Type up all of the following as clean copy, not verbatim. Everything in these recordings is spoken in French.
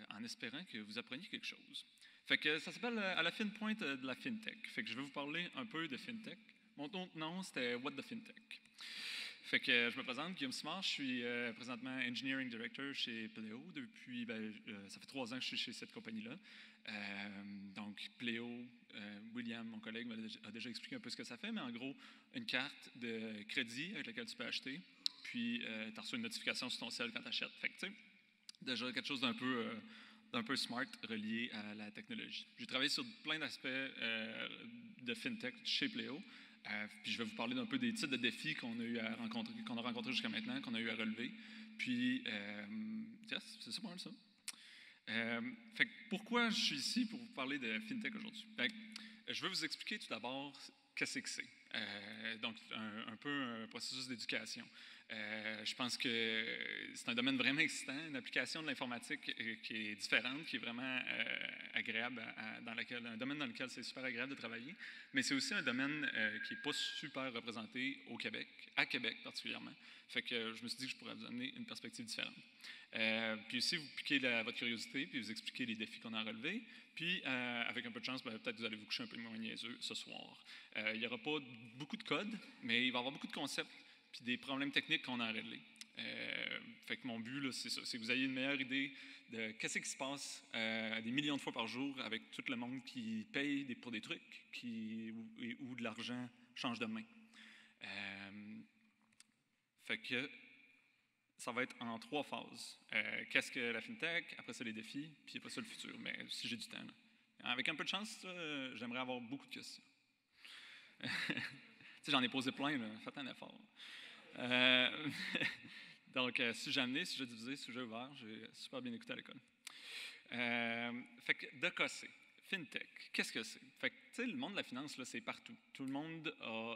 en espérant que vous appreniez quelque chose. Fait que ça s'appelle à la fine pointe de la FinTech. Fait que je vais vous parler un peu de FinTech. Mon autre nom, c'était What the FinTech. Fait que je me présente, Guillaume Simard, je suis présentement Engineering Director chez Pleo. Depuis, ça fait 3 ans que je suis chez cette compagnie-là. Donc, Pleo, William, mon collègue, a déjà expliqué un peu ce que ça fait, mais en gros, une carte de crédit avec laquelle tu peux acheter, puis tu reçois une notification sur ton cell quand tu achètes. Fait que, tu sais, déjà quelque chose d'un peu smart relié à la technologie. J'ai travaillé sur plein d'aspects de FinTech chez Pleo. Puis je vais vous parler d'un peu des types de défis qu'on a rencontrés jusqu'à maintenant, qu'on a eu à relever. Puis, c'est ça pour moi, ça. Fait que pourquoi je suis ici pour vous parler de FinTech aujourd'hui? Je vais vous expliquer tout d'abord qu'est-ce que c'est. Donc, un peu un processus d'éducation. Je pense que c'est un domaine vraiment excitant, une application de l'informatique qui est différente, qui est vraiment agréable, un domaine dans lequel c'est super agréable de travailler, mais c'est aussi un domaine qui n'est pas super représenté au Québec, à Québec particulièrement. Fait que je me suis dit que je pourrais vous donner une perspective différente. Puis aussi, vous piquez votre curiosité, puis vous expliquez les défis qu'on a relevés. Puis, avec un peu de chance, peut-être que vous allez vous coucher un peu moins niaiseux ce soir. Il n'y aura pas beaucoup de code, mais il va y avoir beaucoup de concepts puis des problèmes techniques qu'on a à régler. Fait que mon but, là, c'est ça, c'est que vous ayez une meilleure idée de qu'est-ce qui se passe des millions de fois par jour avec tout le monde qui paye pour des trucs où de l'argent change de main. Fait que ça va être en 3 phases. Qu'est-ce que la FinTech, après ça les défis, puis après ça le futur, mais si j'ai du temps. Là. Avec un peu de chance, j'aimerais avoir beaucoup de questions. J'en ai posé plein, là. Faites un effort. Donc, sujet amené, sujet divisé, sujet ouvert, j'ai super bien écouté à l'école. Fait que de quoi c'est? FinTech, qu'est-ce que c'est? Fait que, tu sais, le monde de la finance, là, c'est partout. Tout le monde a...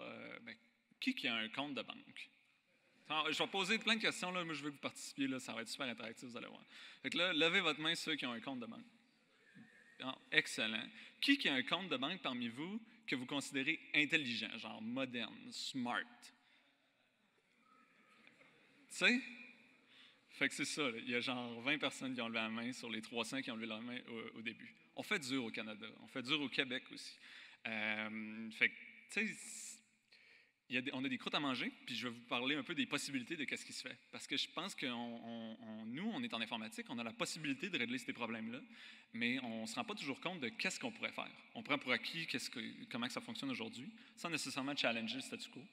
qui a un compte de banque? Alors, je vais poser plein de questions, là. Moi, je veux que vous participiez, là. Ça va être super interactif, vous allez voir. Fait que là, levez votre main ceux qui ont un compte de banque. Ah, excellent. Qui a un compte de banque parmi vous que vous considérez intelligent, genre moderne, smart? Tu sais? Fait que c'est ça, là. Il y a genre 20 personnes qui ont levé la main sur les 300 qui ont levé la main au début. On fait dur au Canada, on fait dur au Québec aussi. Fait que, tu sais, on a des croûtes à manger, puis je vais vous parler un peu des possibilités de qu'est-ce qui se fait. Parce que je pense que nous, on est en informatique, on a la possibilité de régler ces problèmes-là, mais on ne se rend pas toujours compte de qu'est-ce qu'on pourrait faire. On prend pour acquis comment ça fonctionne aujourd'hui, sans nécessairement challenger le statu quo.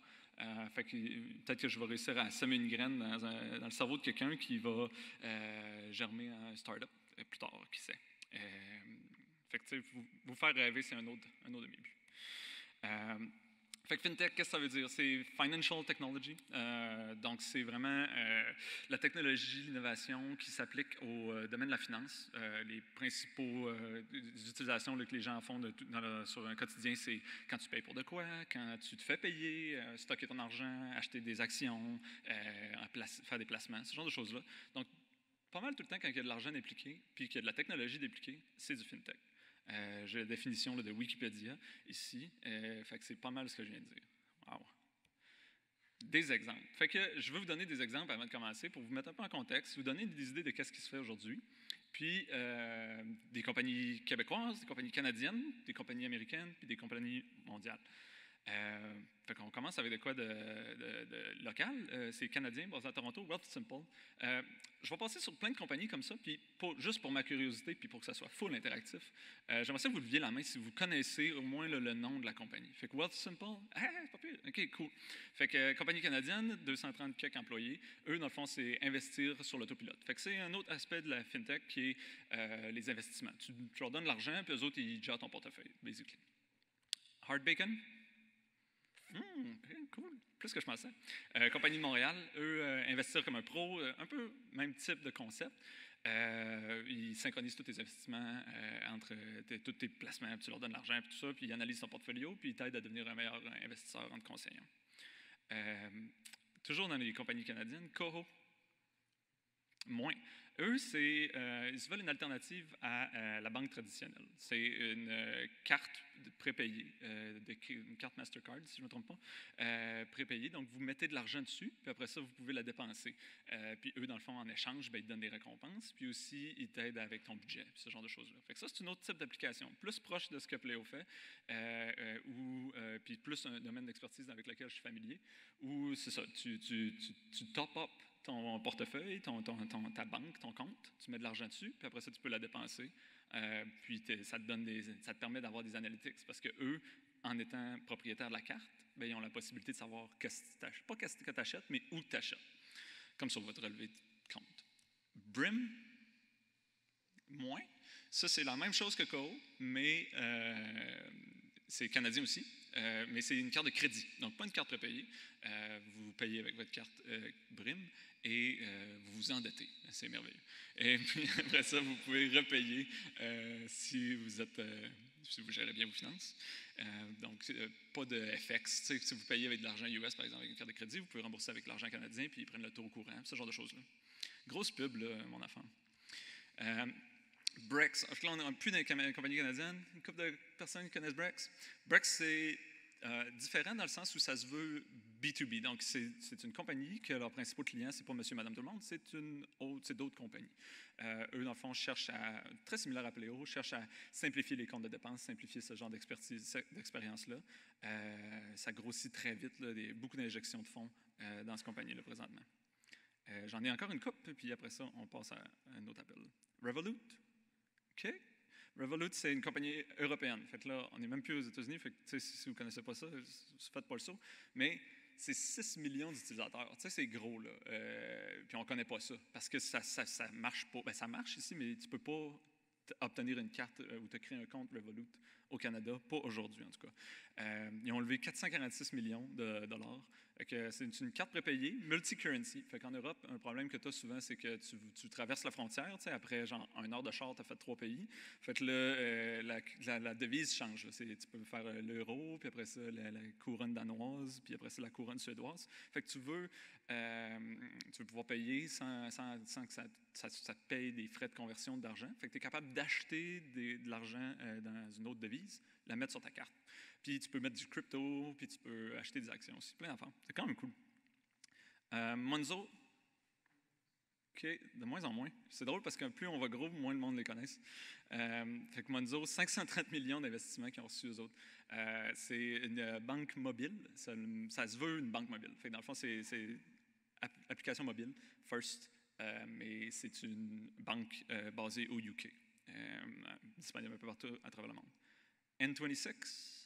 Fait que peut-être que je vais réussir à semer une graine dans le cerveau de quelqu'un qui va germer un start-up plus tard, qui sait. Fait que tu sais, vous faire rêver, c'est un autre de mes buts. Fait que FinTech, qu'est-ce que ça veut dire? C'est Financial Technology. Donc, c'est vraiment la technologie, l'innovation qui s'applique au domaine de la finance. Les principaux utilisations là, que les gens font sur un quotidien, c'est quand tu payes pour de quoi, quand tu te fais payer, stocker ton argent, acheter des actions, faire des placements, ce genre de choses-là. Donc, pas mal tout le temps, quand il y a de l'argent impliqué, puis qu'il y a de la technologie impliquée, c'est du FinTech. J'ai la définition là, de Wikipédia ici. Fait que c'est pas mal ce que je viens de dire. Wow. Des exemples. Fait que je vais vous donner des exemples avant de commencer pour vous mettre un peu en contexte, vous donner des idées de qu'est-ce qui se fait aujourd'hui. Puis des compagnies québécoises, des compagnies canadiennes, des compagnies américaines, puis des compagnies mondiales. Fait qu'on commence avec de quoi de local. C'est canadien, basé à Toronto, Wealthsimple. Je vais passer sur plein de compagnies comme ça, puis juste pour ma curiosité, puis pour que ça soit full interactif. J'aimerais ça que vous leviez la main si vous connaissez au moins le nom de la compagnie. Fait que Wealthsimple, pas pire. OK, cool. Fait que compagnie canadienne, 230 quelques employés. Eux, dans le fond, c'est investir sur l'autopilote. Fait que c'est un autre aspect de la FinTech qui est les investissements. Tu leur donnes l'argent, puis eux autres, ils gèrent ton portefeuille, basically. Hard Bacon? Cool, plus que je pensais. Compagnie de Montréal, eux, investir comme un pro, un peu même type de concept. Ils synchronisent tous tes investissements entre tous tes placements, puis tu leur donnes l'argent, puis tout ça, puis ils analysent ton portfolio, puis ils t'aident à devenir un meilleur investisseur en te conseillant. Toujours dans les compagnies canadiennes, Koho. Moins. Eux, ils se veulent une alternative à la banque traditionnelle. C'est une carte prépayée, une carte Mastercard, si je ne me trompe pas, prépayée. Donc, vous mettez de l'argent dessus, puis après ça, vous pouvez la dépenser. Puis eux, dans le fond, en échange, ben, ils te donnent des récompenses, puis aussi, ils t'aident avec ton budget, puis ce genre de choses-là. Fait que ça, c'est un autre type d'application, plus proche de ce que Pleo fait, puis plus un domaine d'expertise avec lequel je suis familier, où c'est ça, tu top up ton portefeuille, ta banque, ton compte, tu mets de l'argent dessus, puis après ça, tu peux la dépenser. Puis ça te permet d'avoir des analytics, parce que eux, en étant propriétaires de la carte, bien, ils ont la possibilité de savoir pas qu'est-ce que tu achètes, mais où tu achètes, comme sur votre relevé de compte. Brim, moins. Ça, c'est la même chose que Koho, mais c'est canadien aussi. Mais c'est une carte de crédit, donc pas une carte prépayée. Vous payez avec votre carte Brim et vous vous endettez. C'est merveilleux. Et puis après ça, vous pouvez repayer si vous gérez bien vos finances. Donc, pas de FX. Si vous payez avec de l'argent US, par exemple, avec une carte de crédit, vous pouvez rembourser avec l'argent canadien, puis ils prennent le taux au courant, ce genre de choses-là. Grosse pub, là, mon enfant. Brex. Là, on n'a plus de compagnie canadienne. Une couple de personnes qui connaissent Brex. Brex, c'est différent dans le sens où ça se veut B2B. Donc, c'est une compagnie que leurs principaux clients, c'est pas monsieur, madame, tout le monde, c'est d'autres compagnies. Eux, dans le fond, cherchent très similaire à Pleo, cherchent à simplifier les comptes de dépenses, simplifier ce genre d'expérience-là. Ça grossit très vite, là, beaucoup d'injections de fonds dans cette compagnie-là présentement. J'en ai encore une coupe, puis après ça, on passe à un autre appel. Revolut. OK. Revolut, c'est une compagnie européenne. Fait que là, on n'est même plus aux États-Unis. Fait que, si vous ne connaissez pas ça, faites pas le saut. Mais c'est 6 millions d'utilisateurs. C'est gros, là. Puis on ne connaît pas ça. Parce que ça marche pas. Ben, ça marche ici, mais tu ne peux pas obtenir une carte ou te créer un compte Revolut au Canada. Pas aujourd'hui, en tout cas. Ils ont levé 446 millions de dollars. C'est une carte prépayée, multi-currency. Fait qu'en Europe, un problème que tu as souvent, c'est que tu traverses la frontière, après genre 1 heure de char, tu as fait 3 pays. Fait que là, la devise change. Tu peux faire l'euro, puis après ça, la couronne danoise, puis après ça, la couronne suédoise. Fait que tu veux pouvoir payer sans que ça te paye des frais de conversion d'argent. Fait que tu es capable d'acheter de l'argent dans une autre devise, la mettre sur ta carte. Puis tu peux mettre du crypto, puis tu peux acheter des actions aussi. Plein d'affaires. C'est quand même cool. Monzo, OK, de moins en moins. C'est drôle parce que plus on va gros, moins le monde les connaisse. Fait que Monzo, 530 millions d'investissements qu'ils ont reçus eux autres. C'est une banque mobile. Ça se veut une banque mobile. Fait que dans le fond, c'est application mobile, first, mais c'est une banque basée au UK, disponible un peu partout à travers le monde. N26.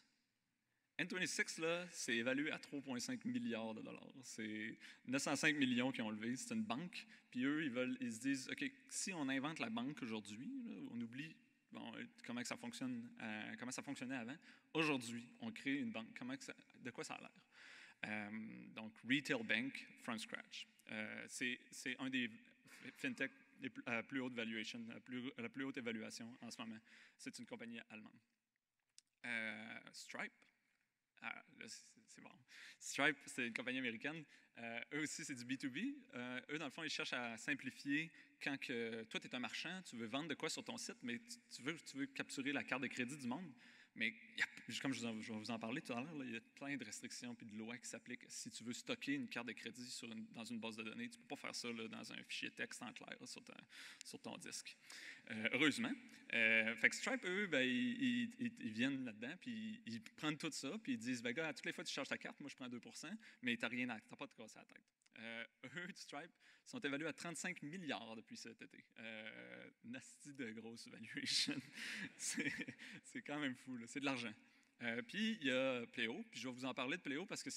N26, là, c'est évalué à 3,5 milliards de dollars. C'est 905 millions qu'ils ont levé. C'est une banque. Puis eux, ils se disent, OK, si on invente la banque aujourd'hui, on oublie comment ça fonctionnait avant. Aujourd'hui, on crée une banque. De quoi ça a l'air? Donc, Retail Bank from scratch. C'est un des fintech à la plus haute valuation, la plus haute évaluation en ce moment. C'est une compagnie allemande. Stripe. Là, c'est bon. Stripe, c'est une compagnie américaine. Eux aussi, c'est du B2B. Eux, dans le fond, ils cherchent à simplifier quand toi, tu es un marchand, tu veux vendre de quoi sur ton site, mais tu veux capturer la carte de crédit du monde. Mais comme je vais vous en parler tout à l'heure, il y a plein de restrictions et de lois qui s'appliquent. Si tu veux stocker une carte de crédit dans une base de données, tu ne peux pas faire ça là, dans un fichier texte en clair sur ton disque. Heureusement. Fait que Stripe, eux, ben, ils viennent là-dedans, puis ils prennent tout ça, puis ils disent, ben, gars, à toutes les fois que tu charges ta carte, moi je prends 2%, mais tu n'as pas de casser la tête. Eux, Stripe, sont évalués à 35 milliards depuis cet été. Nasty de grosse valuation. C'est quand même fou, là. C'est de l'argent. Puis il y a Pleo, puis je vais vous en parler de Pleo parce que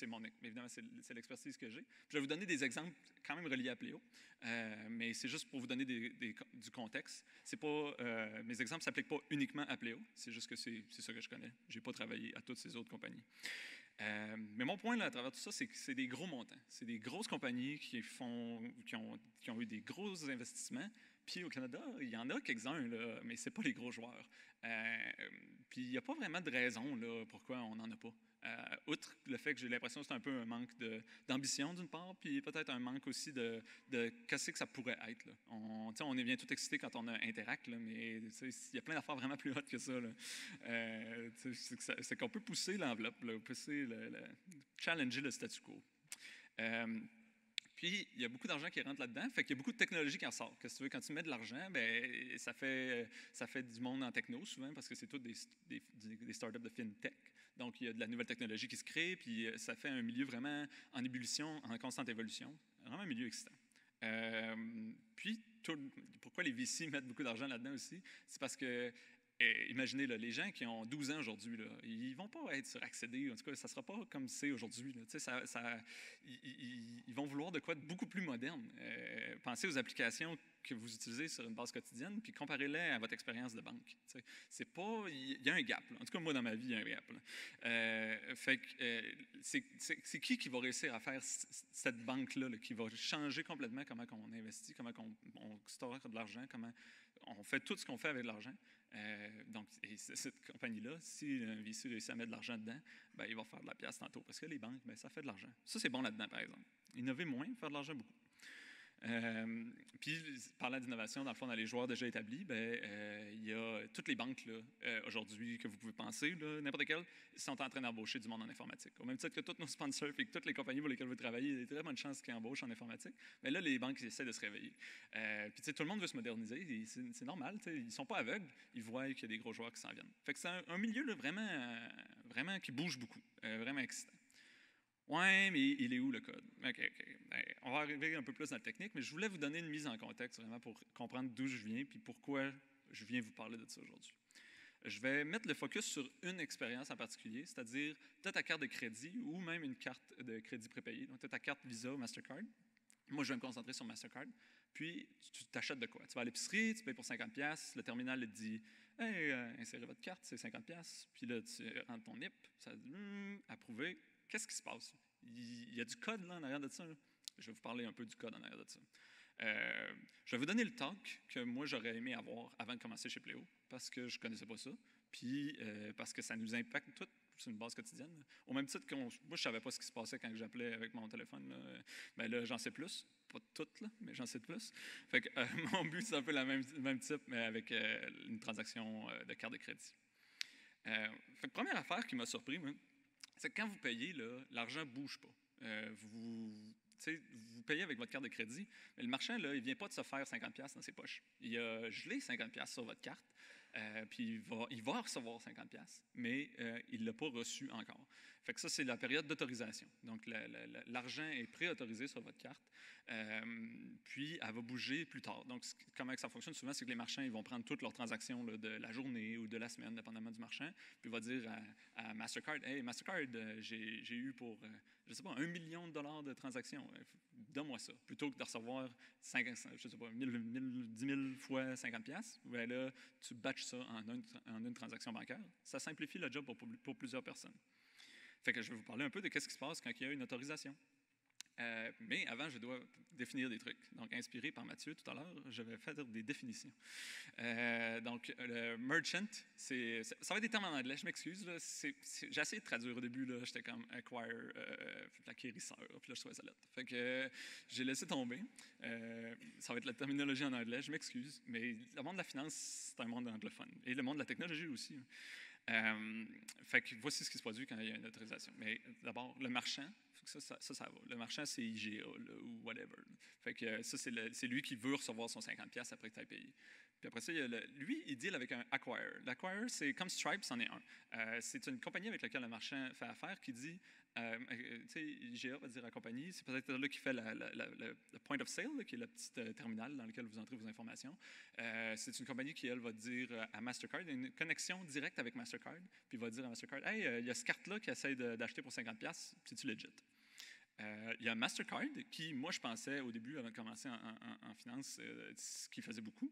évidemment, c'est l'expertise que j'ai. Puis je vais vous donner des exemples quand même reliés à Pleo, mais c'est juste pour vous donner du contexte. Mes exemples ne s'appliquent pas uniquement à Pleo, c'est juste que c'est ça que je connais. Je n'ai pas travaillé à toutes ces autres compagnies. Mais mon point là, à travers tout ça, c'est que c'est des gros montants. C'est des grosses compagnies qui ont eu des gros investissements. Puis au Canada, il y en a quelques-uns, là, mais ce n'est pas les gros joueurs. Puis il n'y a pas vraiment de raison là, pourquoi on n'en a pas. Outre le fait que j'ai l'impression que c'est un peu un manque d'ambition d'une part, puis peut-être un manque aussi de qu'est-ce que ça pourrait être. Là. On est bien tout excité quand on a Interact, là, mais il y a plein d'affaires vraiment plus hautes que ça. C'est qu'on peut pousser l'enveloppe, là, pousser challenger le statu quo. Puis, il y a beaucoup d'argent qui rentre là-dedans, fait qu'il y a beaucoup de technologie qui en sort. Qu'est-ce que tu veux, quand tu mets de l'argent, ben, ça fait du monde en techno souvent, parce que c'est tous des startups de fintech. Donc, il y a de la nouvelle technologie qui se crée, puis ça fait un milieu vraiment en ébullition, en constante évolution. Vraiment un milieu excitant. Puis, pourquoi les VC mettent beaucoup d'argent là-dedans aussi? C'est parce que imaginez, là, les gens qui ont 12 ans aujourd'hui, ils ne vont pas être suraccédés. En tout cas, ça ne sera pas comme c'est aujourd'hui. Ils vont vouloir de quoi de beaucoup plus moderne. Pensez aux applications que vous utilisez sur une base quotidienne, puis comparez-les à votre expérience de banque. C'est pas, il y a un gap. Là. En tout cas, moi, dans ma vie, il y a un gap. C'est qui va réussir à faire cette banque-là, qui va changer complètement comment on investit, comment on store de l'argent, comment on fait tout ce qu'on fait avec de l'argent. Donc, cette compagnie-là, si un VC réussit à mettre de l'argent dedans, ben, il va faire de la pièce tantôt. Parce que les banques, ben, ça fait de l'argent. Ça, c'est bon là-dedans, par exemple. Innover moins, faire de l'argent beaucoup. Puis, parlant d'innovation, dans le fond, dans les joueurs déjà établis, il y a toutes les banques aujourd'hui que vous pouvez penser, n'importe quelles, sont en train d'embaucher du monde en informatique. Au même titre que tous nos sponsors et que toutes les compagnies pour lesquelles vous travaillez, il y a très bonne chance qu'ils embauchent en informatique. Mais là, les banques essaient de se réveiller. Puis, tout le monde veut se moderniser. C'est normal. Ils ne sont pas aveugles. Ils voient qu'il y a des gros joueurs qui s'en viennent. Fait que c'est un milieu là, vraiment qui bouge beaucoup, vraiment excitant. Ouais, mais il est où le code? OK. Ben, on va arriver un peu plus dans la technique, mais je voulais vous donner une mise en contexte vraiment pour comprendre d'où je viens puis pourquoi je viens vous parler de ça aujourd'hui. Je vais mettre le focus sur une expérience en particulier, c'est-à-dire peut-être ta carte de crédit ou même une carte de crédit prépayée. Donc, tu as ta carte Visa ou Mastercard. Moi, je vais me concentrer sur Mastercard. Puis, tu t'achètes de quoi? Tu vas à l'épicerie, tu payes pour 50$, le terminal te dit « Hey, insérez votre carte, c'est 50$. » Puis là, tu rentres ton NIP, ça dit « Approuvé. » Qu'est-ce qui se passe? Il y a du code là, en arrière de ça. Là. Je vais vous parler un peu du code en arrière de ça. Je vais vous donner le talk que moi, j'aurais aimé avoir avant de commencer chez Pléo, parce que je ne connaissais pas ça, puis parce que ça nous impacte tout sur une base quotidienne. Au même titre que moi, je ne savais pas ce qui se passait quand j'appelais avec mon téléphone. Là. Ben là, j'en sais plus. Pas tout, là, mais j'en sais de plus. Fait que, mon but, c'est un peu le même type, mais avec une transaction de carte de crédit. Fait que, première affaire qui m'a surpris, moi, c'est que quand vous payez, l'argent ne bouge pas. Vous payez avec votre carte de crédit, mais le marchand, là, il ne vient pas de se faire 50$ dans ses poches. Il a gelé 50$ sur votre carte, puis il va recevoir 50$, mais il ne l'a pas reçu encore. Fait que ça, c'est la période d'autorisation. Donc, l'argent est préautorisé sur votre carte, puis elle va bouger plus tard. Donc, comment ça fonctionne souvent, c'est que les marchands ils vont prendre toutes leurs transactions là, de la journée ou de la semaine, dépendamment du marchand, puis il va dire à Mastercard, « Hey, Mastercard, j'ai eu pour, je ne sais pas, 1 million de dollars de transactions. Donne-moi ça. » Plutôt que de recevoir 10 000 fois 50$, ben là, tu batches ça en une transaction bancaire. Ça simplifie le job pour plusieurs personnes. Fait que je vais vous parler un peu de ce qui se passe quand il y a une autorisation. Mais avant, je dois définir des trucs. Donc, inspiré par Mathieu tout à l'heure, je vais faire des définitions. Donc, le merchant, ça va être des termes en anglais, je m'excuse. J'ai essayé de traduire au début, j'étais comme acquire, l'acquérisseur, puis là, je trouvais ça lettre. Fait que j'ai laissé tomber. Ça va être la terminologie en anglais, je m'excuse. Mais le monde de la finance, c'est un monde anglophone. Et le monde de la technologie aussi. Fait que voici ce qui se produit quand il y a une autorisation. Mais d'abord, le marchand, ça va. Le marchand, c'est IGA là, ou whatever. Fait que ça, c'est lui qui veut recevoir son 50$ après que tu aies payé. Puis après ça, lui, il deal avec un acquire. L'acquire, c'est comme Stripe, c'en est un. C'est une compagnie avec laquelle le marchand fait affaire qui dit, tu sais, IGA va dire à la compagnie, c'est peut-être là qui fait le point of sale, là, qui est le petit terminal dans lequel vous entrez vos informations. C'est une compagnie qui, elle, va dire à Mastercard, il y a une connexion directe avec Mastercard, puis va dire à Mastercard, « Hey, il y a ce carte-là qui essaie d'acheter pour 50$, c'est-tu legit? » Il y a Mastercard qui, moi, je pensais au début, avant de commencer en finance, ce qu'ils faisaient beaucoup,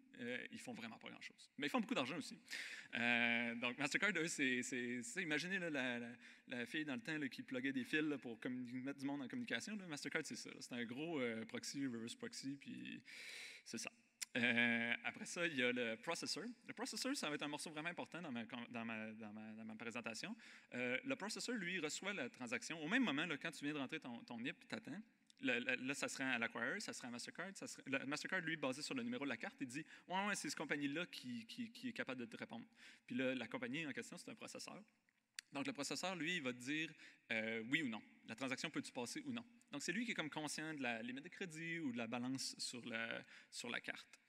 ils font vraiment pas grand-chose. Mais ils font beaucoup d'argent aussi. Donc, Mastercard, eux, imaginez là, la fille dans le temps là, qui pluguait des fils là, pour mettre du monde en communication. Là, Mastercard, c'est ça. C'est un gros proxy, reverse proxy, puis c'est ça. Après ça, il y a le processor. Le processor, ça va être un morceau vraiment important dans ma présentation. Le processor, lui, reçoit la transaction au même moment, là, quand tu viens de rentrer ton NIP, tu attends. Là, ça serait à l'acquirer, ça serait à Mastercard. Le Mastercard, lui, basé sur le numéro de la carte, il dit « Ouais, c'est cette compagnie-là qui est capable de te répondre. » Puis là, la compagnie en question, c'est un processeur. Donc, le processeur, lui, il va te dire oui ou non. La transaction peut-tu passer ou non. Donc, c'est lui qui est comme conscient de la limite de crédit ou de la balance sur la carte.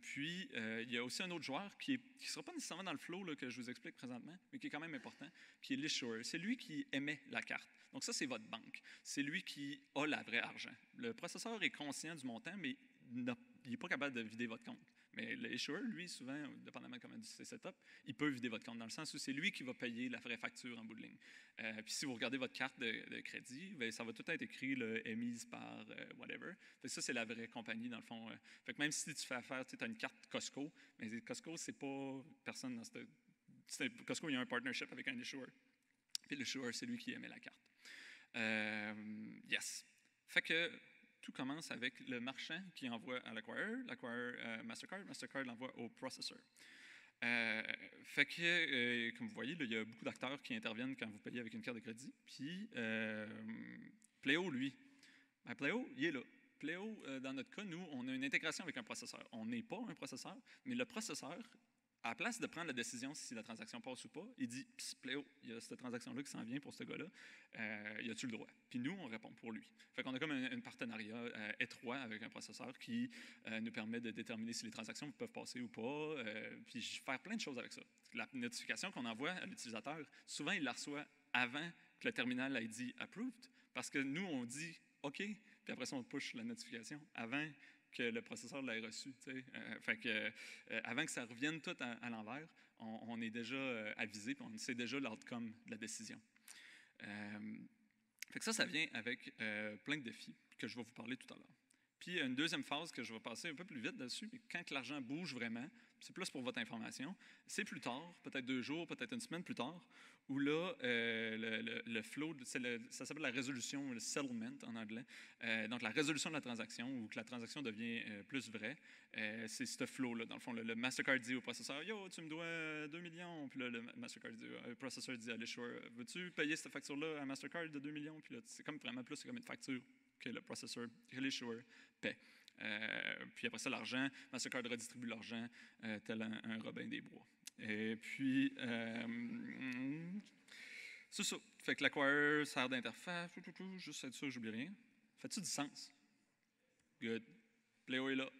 Puis, il y a aussi un autre joueur qui ne sera pas nécessairement dans le flow là, que je vous explique présentement, mais qui est quand même important, qui est l'issuer. C'est lui qui émet la carte. Donc, ça, c'est votre banque. C'est lui qui a la vraie argent. Le processeur est conscient du montant, mais il n'est pas capable de vider votre compte. Mais l'issuer, lui, souvent, dépendamment de comment c'est setup, il peut vider votre compte dans le sens où c'est lui qui va payer la vraie facture en bout de ligne. Puis si vous regardez votre carte de crédit, bien, ça va tout être écrit émise par whatever. Fait que ça, c'est la vraie compagnie, dans le fond. Fait que même si tu fais affaire, tu as une carte Costco, mais Costco, c'est pas personne dans cette. Costco, il y a un partnership avec un issuer. Puis l'issuer, c'est lui qui émet la carte. Yes. Fait que tout commence avec le marchand qui envoie à l'acquirer Mastercard l'envoie au processor. Fait que, comme vous voyez, là, il y a beaucoup d'acteurs qui interviennent quand vous payez avec une carte de crédit. Puis, Pleo, lui, Pleo, il est là. Pleo, dans notre cas, nous, on a une intégration avec un processeur. On n'est pas un processeur, mais le processeur, à la place de prendre la décision si la transaction passe ou pas, il dit « Pleo, il y a cette transaction-là qui s'en vient pour ce gars-là, y a-tu le droit? » Puis nous, on répond pour lui. Fait qu'on a comme un partenariat étroit avec un processeur qui nous permet de déterminer si les transactions peuvent passer ou pas, puis faire plein de choses avec ça. La notification qu'on envoie à l'utilisateur, souvent, il la reçoit avant que le terminal ait dit « Approved », parce que nous, on dit « OK », puis après ça, on push la notification avant que le processeur l'ait reçu. Fait que, avant que ça revienne tout à l'envers, on est déjà avisé, puis on sait déjà l'outcome de la décision. Fait que ça vient avec plein de défis que je vais vous parler tout à l'heure. Puis une deuxième phase que je vais passer un peu plus vite dessus, mais quand l'argent bouge vraiment, c'est plus pour votre information, c'est plus tard, peut-être 2 jours, peut-être une semaine plus tard, où là, le flow, ça s'appelle la résolution, le settlement en anglais, donc la résolution de la transaction, ou que la transaction devient plus vraie, c'est ce flow-là. Dans le fond, le Mastercard dit au processeur « Yo, tu me dois 2 millions », puis là, le processeur dit à l'issuer « Veux-tu payer cette facture-là à Mastercard de 2 millions », puis là, c'est comme vraiment plus comme une facture que le processeur, que l'issuer paie. Puis après ça, l'argent, Mastercard redistribue l'argent tel un Robin des Bois. Et puis, c'est ça. Fait que l'acquirer sert d'interface, juste être sûr, j'oublie rien. Fait-tu du sens? Good. Pleo est là.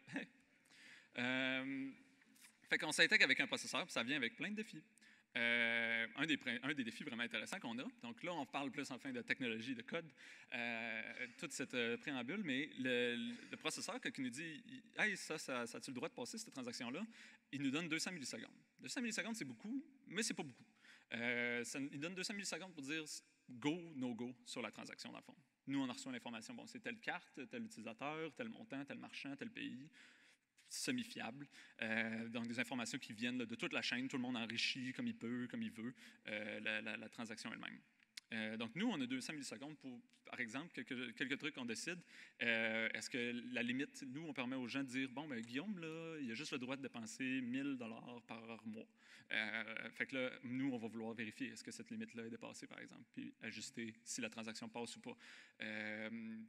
Fait qu'on s'intègre avec un processeur, puis ça vient avec plein de défis. Un des défis vraiment intéressants qu'on a. Donc là, on parle plus enfin de technologie, de code, toute cette préambule, mais le processeur, quand il nous dit « Hey, ça a-tu le droit de passer, cette transaction-là? » Il nous donne 200 millisecondes. 200 millisecondes, c'est beaucoup, mais c'est pas beaucoup. Il donne 200 millisecondes pour dire « Go, no go » sur la transaction, dans le fond. Nous, on a reçu l'information, bon, c'est telle carte, tel utilisateur, tel montant, tel marchand, tel pays. Semi-fiable. Donc, des informations qui viennent de toute la chaîne. Tout le monde enrichit comme il peut, comme il veut, la transaction elle-même. Donc, nous, on a 200 millisecondes pour, par exemple, quelques trucs qu'on décide. Est-ce que la limite, nous, on permet aux gens de dire, bon, ben Guillaume, là, il a juste le droit de dépenser 1 000 $ par mois. Fait que là, nous, on va vouloir vérifier est-ce que cette limite-là est dépassée, par exemple, puis ajuster si la transaction passe ou pas.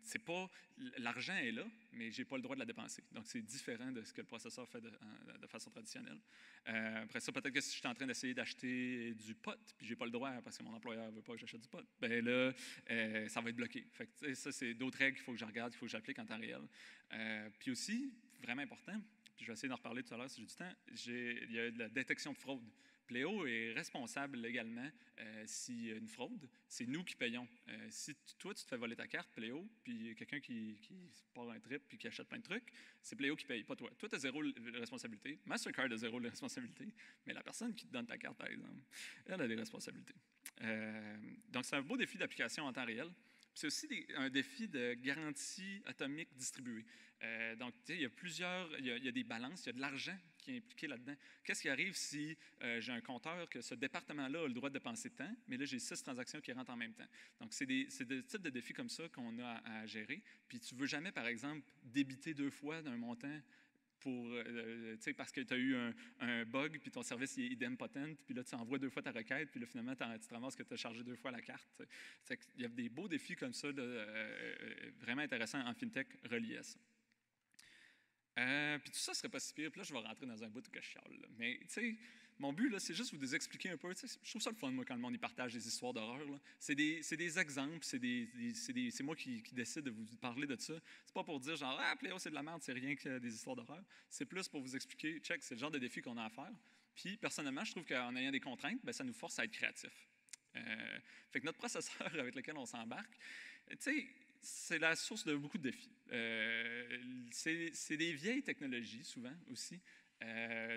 C'est pas, l'argent est là, mais j'ai pas le droit de la dépenser. Donc, c'est différent de ce que le processeur fait de façon traditionnelle. Après ça, peut-être que si je suis en train d'essayer d'acheter du pot, puis j'ai pas le droit parce que mon employeur veut pas que j'achète du pot, ben là, ça va être bloqué. Fait que, ça, c'est d'autres règles qu'il faut que je regarde, qu'il faut que j'applique en temps réel. Puis aussi, vraiment important, puis je vais essayer d'en reparler tout à l'heure si j'ai du temps, il y a de la détection de fraude. Pleo est responsable légalement s'il y a une fraude. C'est nous qui payons. Si toi, tu te fais voler ta carte, Pleo, puis quelqu'un qui part un trip puis qui achète plein de trucs, c'est Pleo qui paye, pas toi. Toi, tu as 0 responsabilité. Mastercard a 0 responsabilité, mais la personne qui te donne ta carte, par exemple, elle a des responsabilités. Donc, c'est un beau défi d'application en temps réel. C'est aussi un défi de garantie atomique distribuée. Donc, tu sais, il y a des balances, il y a de l'argent qui est impliqué là-dedans. Qu'est-ce qui arrive si j'ai un compteur que ce département-là a le droit de dépenser tant, mais là, j'ai 6 transactions qui rentrent en même temps. Donc, c'est des types de défis comme ça qu'on a à gérer. Puis, tu ne veux jamais, par exemple, débiter 2 fois d'un montant parce que tu as eu un bug, puis ton service est idempotent, puis là, tu envoies 2 fois ta requête, puis là, finalement, tu te ramasses que tu as chargé 2 fois la carte. Il y a des beaux défis comme ça, vraiment intéressants en FinTech reliés à ça. Puis tout ça serait pas si pire. Puis là, je vais rentrer dans un bout que je chiale. Là. Mais, tu sais, mon but, là, c'est juste vous expliquer un peu. Je trouve ça le fun, moi, quand le monde y partage des histoires d'horreur. C'est des exemples, c'est moi qui décide de vous parler de ça. C'est pas pour dire genre, ah, Pléo, c'est de la merde, c'est rien que des histoires d'horreur. C'est plus pour vous expliquer, check, c'est le genre de défi qu'on a à faire. Puis, personnellement, je trouve qu'en ayant des contraintes, ben, ça nous force à être créatifs. Fait que notre processeur avec lequel on s'embarque, tu sais, c'est la source de beaucoup de défis. C'est des vieilles technologies, souvent, aussi.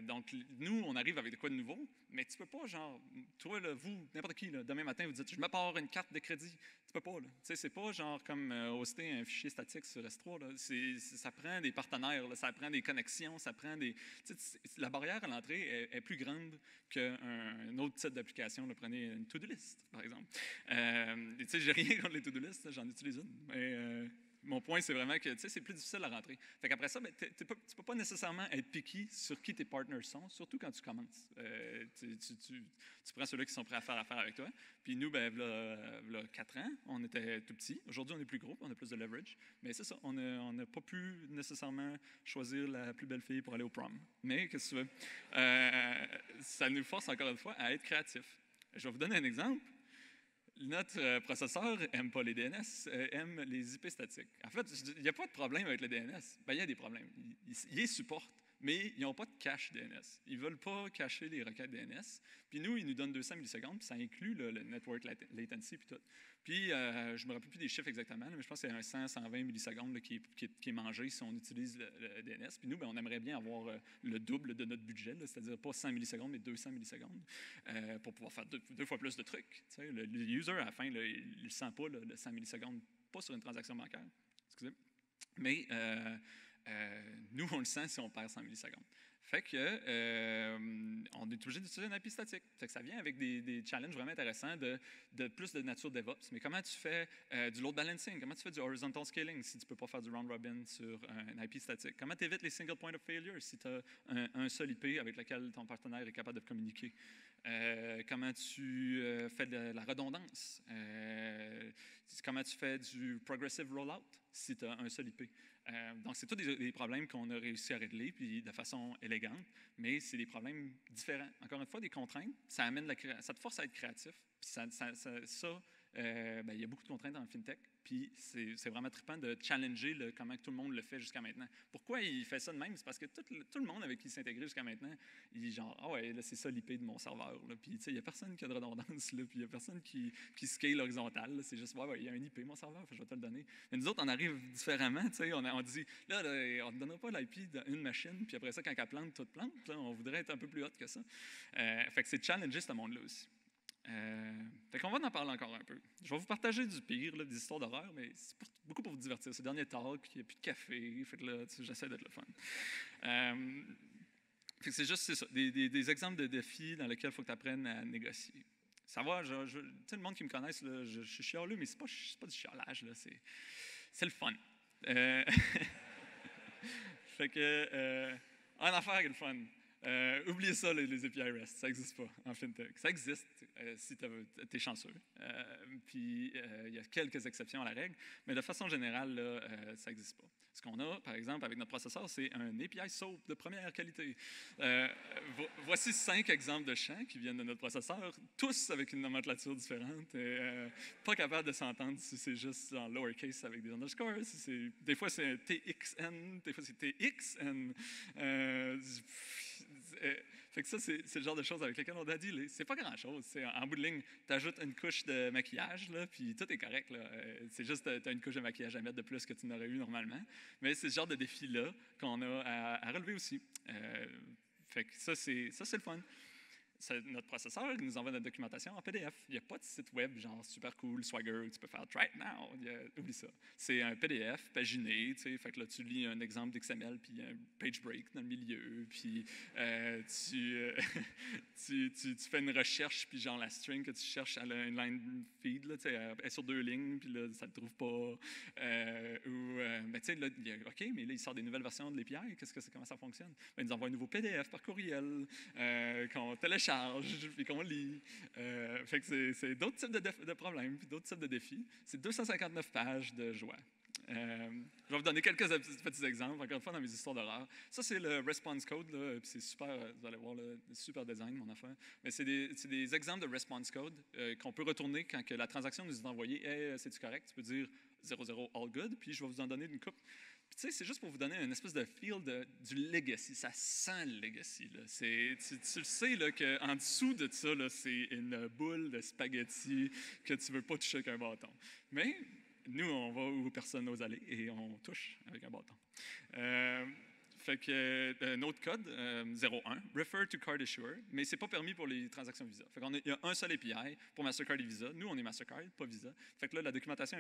Donc, nous, on arrive avec de quoi de nouveau, mais tu peux pas, genre, toi, là, vous, n'importe qui, là, demain matin, vous dites, je me pars une carte de crédit. Tu peux pas, là. Tu sais, c'est pas genre comme hoster un fichier statique sur S3, là. Ça prend des partenaires, là, ça prend des connexions, ça prend des... La barrière à l'entrée est plus grande qu'un autre type d'application. Là. Prenez une to-do list, par exemple. Tu sais, j'ai rien contre les to-do list, j'en utilise une, mais... Mon point, c'est vraiment que c'est plus difficile à rentrer. Fait qu'après ça, ben, tu ne peux pas nécessairement être picky sur qui tes partners sont, surtout quand tu commences. Tu prends ceux-là qui sont prêts à faire affaire avec toi. Puis nous, ben, là, 4 ans, on était tout petits. Aujourd'hui, on est plus gros, on a plus de leverage. Mais c'est ça, on n'a pas pu nécessairement choisir la plus belle fille pour aller au prom. Mais qu'est-ce que tu veux? Ça nous force encore une fois à être créatifs. Je vais vous donner un exemple. Notre processeur n'aime pas les DNS, aime les IP statiques. En fait, il n'y a pas de problème avec le DNS. Ben, il y a des problèmes. Ils les supportent, mais ils n'ont pas de cache DNS. Ils ne veulent pas cacher les requêtes DNS. Puis nous, ils nous donnent 200 millisecondes, puis ça inclut le network latency puis tout. Puis, je ne me rappelle plus des chiffres exactement, mais je pense que c'est un 100, 120 millisecondes là, qui est mangé si on utilise le DNS. Puis nous, ben, on aimerait bien avoir le double de notre budget, c'est-à-dire pas 100 millisecondes, mais 200 millisecondes, pour pouvoir faire deux fois plus de trucs. Tu sais, le user, à la fin, là, il ne sent pas le 100 millisecondes, pas sur une transaction bancaire. Excusez. Mais nous, on le sent si on perd 100 millisecondes. Fait que on est obligé d'utiliser un API statique. Fait que ça vient avec des challenges vraiment intéressants de plus de nature DevOps. Mais comment tu fais du load balancing? Comment tu fais du horizontal scaling si tu ne peux pas faire du round robin sur un API statique? Comment tu évites les single point of failure si tu as un seul IP avec lequel ton partenaire est capable de communiquer? Comment tu fais de la redondance? Comment tu fais du progressive rollout si tu as un seul IP? Donc, c'est tous des problèmes qu'on a réussi à régler puis de façon élégante, mais c'est des problèmes différents. Encore une fois, des contraintes, ça te force à être créatif. Puis ben, il y a beaucoup de contraintes dans le FinTech, puis c'est vraiment trippant de challenger comment tout le monde le fait jusqu'à maintenant. Pourquoi il fait ça de même? C'est parce que tout le monde avec qui il s'est intégré jusqu'à maintenant, il est genre, ah ouais, là, c'est ça l'IP de mon serveur. Là. Puis, tu sais, il n'y a personne qui a de redondance, là, puis il n'y a personne qui scale horizontal. Là. C'est juste, ouais, il y a un IP, mon serveur, je vais te le donner. Mais nous autres, on arrive différemment, tu sais, on dit, là, on ne donnera pas l'IP d'une machine, puis après ça, quand elle plante, tout plante. Là, on voudrait être un peu plus haute que ça. Fait que c'est challenger ce monde-là aussi. Fait qu'on va en parler encore un peu. Je vais vous partager du pire, là, des histoires d'horreur, mais c'est beaucoup pour vous divertir. C'est le dernier talk, il n'y a plus de café, fait que là, j'essaie d'être le fun. Fait que c'est juste ça, des exemples de défis dans lesquels il faut que tu apprennes à négocier. Savoir, tu sais, le monde qui me connaisse, là, je suis chialeux, mais c'est pas du chialage, là, c'est le fun. Fait que, en affaires avec le fun. Oubliez ça, les API REST, ça n'existe pas en FinTech. Ça existe si tu es chanceux. Puis, il y a quelques exceptions à la règle, mais de façon générale, là, ça n'existe pas. Ce qu'on a, par exemple, avec notre processeur, c'est un API SOAP de première qualité. Voici 5 exemples de champs qui viennent de notre processeur, tous avec une nomenclature différente, pas capable de s'entendre si c'est juste en lowercase avec des underscores. Des fois, c'est TXN, des fois, c'est TXN. Fait que ça, c'est le genre de choses avec lesquelles on a dealé. C'est pas grand-chose. En bout de ligne, tu ajoutes une couche de maquillage, là, puis tout est correct. C'est juste que tu as une couche de maquillage à mettre de plus que tu n'aurais eu normalement. Mais c'est ce genre de défi-là qu'on a à relever aussi. Fait que ça, c'est le fun. notre processeur il nous envoie notre documentation en PDF. Il n'y a pas de site web genre super cool, Swagger, tu peux faire « try it now ». Oublie ça. C'est un PDF paginé, tu sais, fait que là, tu lis un exemple d'XML, puis il y a un page break dans le milieu, puis tu fais une recherche, puis genre la string que tu cherches, elle a une line feed, là, tu sais, elle est sur 2 lignes, puis là, ça ne le trouve pas. Ben, tu sais, là, OK, mais là, il sort des nouvelles versions de l'API, comment ça fonctionne? Ben, il nous envoie un nouveau PDF par courriel, qu'on télécharge, puis qu'on lit. Fait que c'est d'autres types de problèmes, puis d'autres types de défis. C'est 259 pages de joie. Je vais vous donner quelques petits exemples, encore une fois, dans mes histoires d'horreur. Ça, c'est le response code, là, puis c'est super, vous allez voir, là, super design, mon affaire. Mais c'est des exemples de response code qu'on peut retourner quand que la transaction nous est envoyée. Hey, c'est-tu correct? Tu peux dire 00 all good, puis je vais vous en donner une coupe. Puis tu sais, c'est juste pour vous donner une espèce de feel du legacy. Ça sent le legacy. Là. Tu le sais là, qu'en dessous de ça, là, c'est une boule de spaghetti que tu ne veux pas toucher avec un bâton. Mais nous, on va où personne n'ose aller et on touche avec un bâton. Fait que un autre code, 01, refer to card issuer, mais c'est pas permis pour les transactions Visa. Fait qu'il y a un seul API pour Mastercard et Visa. Nous, on est Mastercard, pas Visa. Fait que là, la documentation,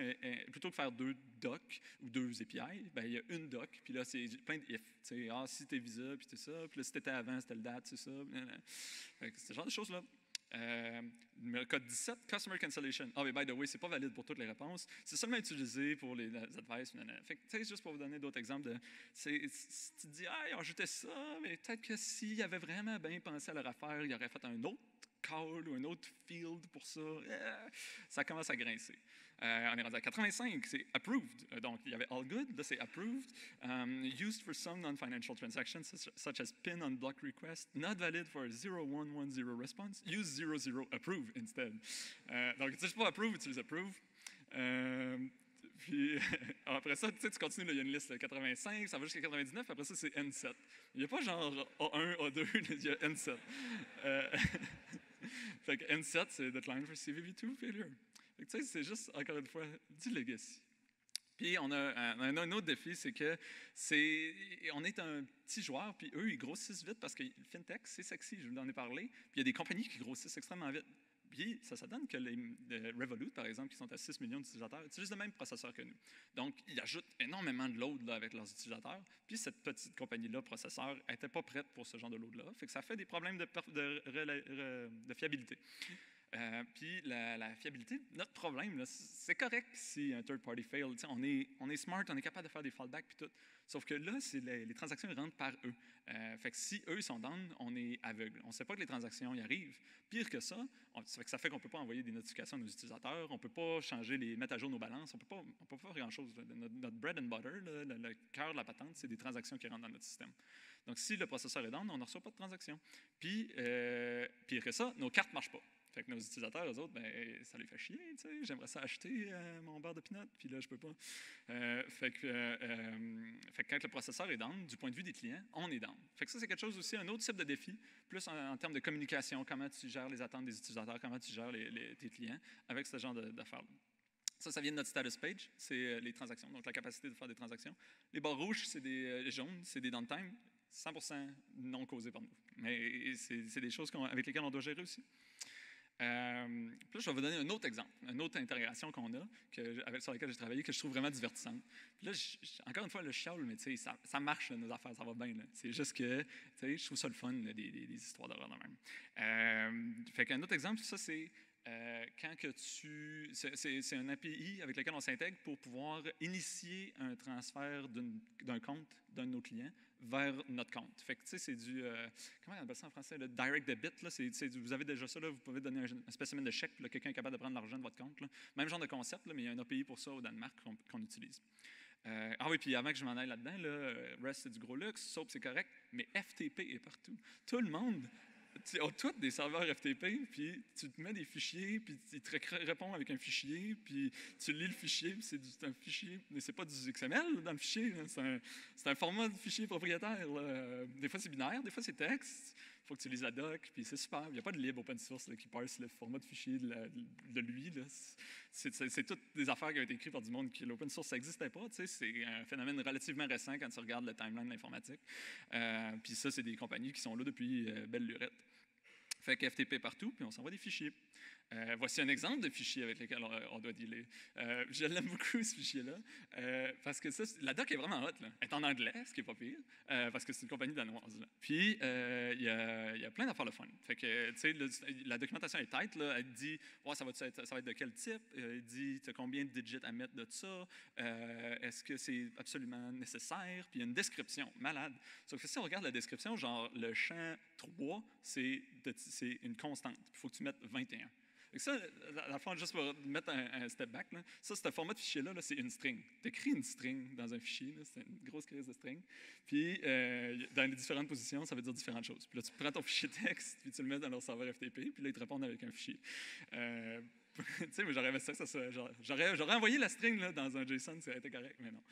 plutôt que de faire 2 docs ou 2 API, ben, il y a une doc, puis là, c'est plein de if. Si t'es Visa, puis t'es ça, puis là, si t'étais avant, c'était le date, c'est ça. Fait que c'est ce genre de choses-là. Code 17, Customer Cancellation. Ah, mais by the way, c'est pas valide pour toutes les réponses. C'est seulement utilisé pour les advice. Fait que, tu sais, juste pour vous donner d'autres exemples, si tu te dis, ah, ils ont ajouté ça, mais peut-être que s'ils avaient vraiment bien pensé à leur affaire, ils auraient fait un autre call ou un autre field pour ça. Ça commence à grincer. On est rendu à 85, c'est approved. Donc, il y avait all good, là c'est approved. Used for some non-financial transactions, such as PIN on block request, not valid for a 0110 response. Use 00 approve instead. Donc, tu sais pas approve, utilise approve. Puis après ça, tu continues, là, il y a une liste 85, ça va jusqu'à 99, après ça, c'est N7. Il n'y a pas genre A1, A2, il y a N7. Fait que N7, c'est Decline for CVV2 Failure. Fait que tu sais, c'est juste, encore une fois, du legacy. Puis on a un autre défi, c'est que on est un petit joueur, puis eux, ils grossissent vite parce que le fintech, c'est sexy, je vous en ai parlé. Puis il y a des compagnies qui grossissent extrêmement vite. Puis ça donne que les Revolut, par exemple, qui sont à 6 millions d'utilisateurs, utilisent le même processeur que nous. Donc, ils ajoutent énormément de load là, avec leurs utilisateurs. Puis cette petite compagnie-là, processeur, n'était pas prête pour ce genre de load-là. Fait que ça fait des problèmes de fiabilité. Puis la fiabilité, notre problème, c'est correct si un third-party fail. On est smart, on est capable de faire des fallbacks puis tout. Sauf que là, les transactions rentrent par eux. Fait que si eux sont down, on est aveugle. On ne sait pas que les transactions y arrivent. Pire que ça, ça fait qu'on ne peut pas envoyer des notifications à nos utilisateurs, on ne peut pas mettre à jour nos balances, on ne peut pas faire grand-chose. Notre bread and butter, le cœur de la patente, c'est des transactions qui rentrent dans notre système. Donc si le processeur est down, on ne reçoit pas de transactions. Puis, pire que ça, nos cartes ne marchent pas. Fait que nos utilisateurs, eux autres, ben, ça les fait chier, tu sais. J'aimerais ça acheter mon beurre de peanut, puis là, je peux pas. Fait que quand le processeur est down, du point de vue des clients, on est down. Fait que ça, c'est quelque chose aussi, un autre type de défi, plus en termes de communication, comment tu gères les attentes des utilisateurs, comment tu gères tes clients avec ce genre d'affaires-là. Ça vient de notre status page, c'est les transactions, donc la capacité de faire des transactions. Les barres rouges, c'est les jaunes, c'est des downtime, 100% non causés par nous. Mais c'est des choses avec lesquelles on doit gérer aussi. Puis là, je vais vous donner un autre exemple, une autre intégration qu'on a, sur laquelle j'ai travaillé, que je trouve vraiment divertissante. Puis là, encore une fois, le chiale, mais tu sais, ça marche, là, nos affaires, ça va bien. C'est juste que, tu sais, je trouve ça le fun, là, des histoires d'horreur de même. Fait qu'un autre exemple, ça, c'est quand que c'est un API avec lequel on s'intègre pour pouvoir initier un transfert d'un compte d'un de nos clients vers notre compte. Fait que, tu sais, c'est du, comment on appelle ça en français, le direct debit, là, vous avez déjà ça, là, vous pouvez donner un spécimen de chèque, puis là, quelqu'un est capable de prendre l'argent de votre compte. Là. Même genre de concept, là, mais il y a un API pour ça au Danemark qu'on utilise. Ah oui, puis avant que je m'en aille là-dedans, REST, c'est du gros luxe, SOAP, c'est correct, mais FTP est partout. Tout le monde ont tous des serveurs FTP, puis tu te mets des fichiers, puis ils te répondent avec un fichier, puis tu lis le fichier, puis c'est un fichier, mais c'est pas du XML dans le fichier, c'est un format de fichier propriétaire. Là. Des fois c'est binaire, des fois c'est texte, il faut que tu lises la doc, puis c'est super. Il n'y a pas de libre open source là, qui parse le format de fichier de lui. C'est toutes des affaires qui ont été écrites par du monde qui l'open source, ça n'existait pas. C'est un phénomène relativement récent quand tu regardes le timeline de l'informatique. Puis ça, c'est des compagnies qui sont là depuis belle lurette. Fait que FTP partout, puis on s'envoie des fichiers. Voici un exemple de fichier avec lequel on doit dealer. Je l'aime beaucoup, ce fichier-là, parce que ça, la doc est vraiment hot. Là. Elle est en anglais, ce qui n'est pas pire, parce que c'est une compagnie danoise. Là. Puis, il y a plein d'affaires de fun. Fait que, tu sais, la documentation est tight. Là. Elle dit, oh, ça va être de quel type? Elle dit, tu as combien de digits à mettre de ça? Est-ce que c'est absolument nécessaire? Puis, il y a une description, malade. Sauf que si on regarde la description, genre, le champ 3, c'est une constante. Il faut que tu mettes 21. Et ça, dans le fond, juste pour mettre un step back, là, ça, ce format de fichier-là, c'est une string. Tu écris une string dans un fichier, c'est une grosse crise de string. Puis, dans les différentes positions, ça veut dire différentes choses. Puis là, tu prends ton fichier texte, puis tu le mets dans leur serveur FTP, puis là, ils te répondent avec un fichier. Tu sais, mais j'aurais aimé ça, j'aurais envoyé la string là, dans un JSON, ça aurait été correct, mais non.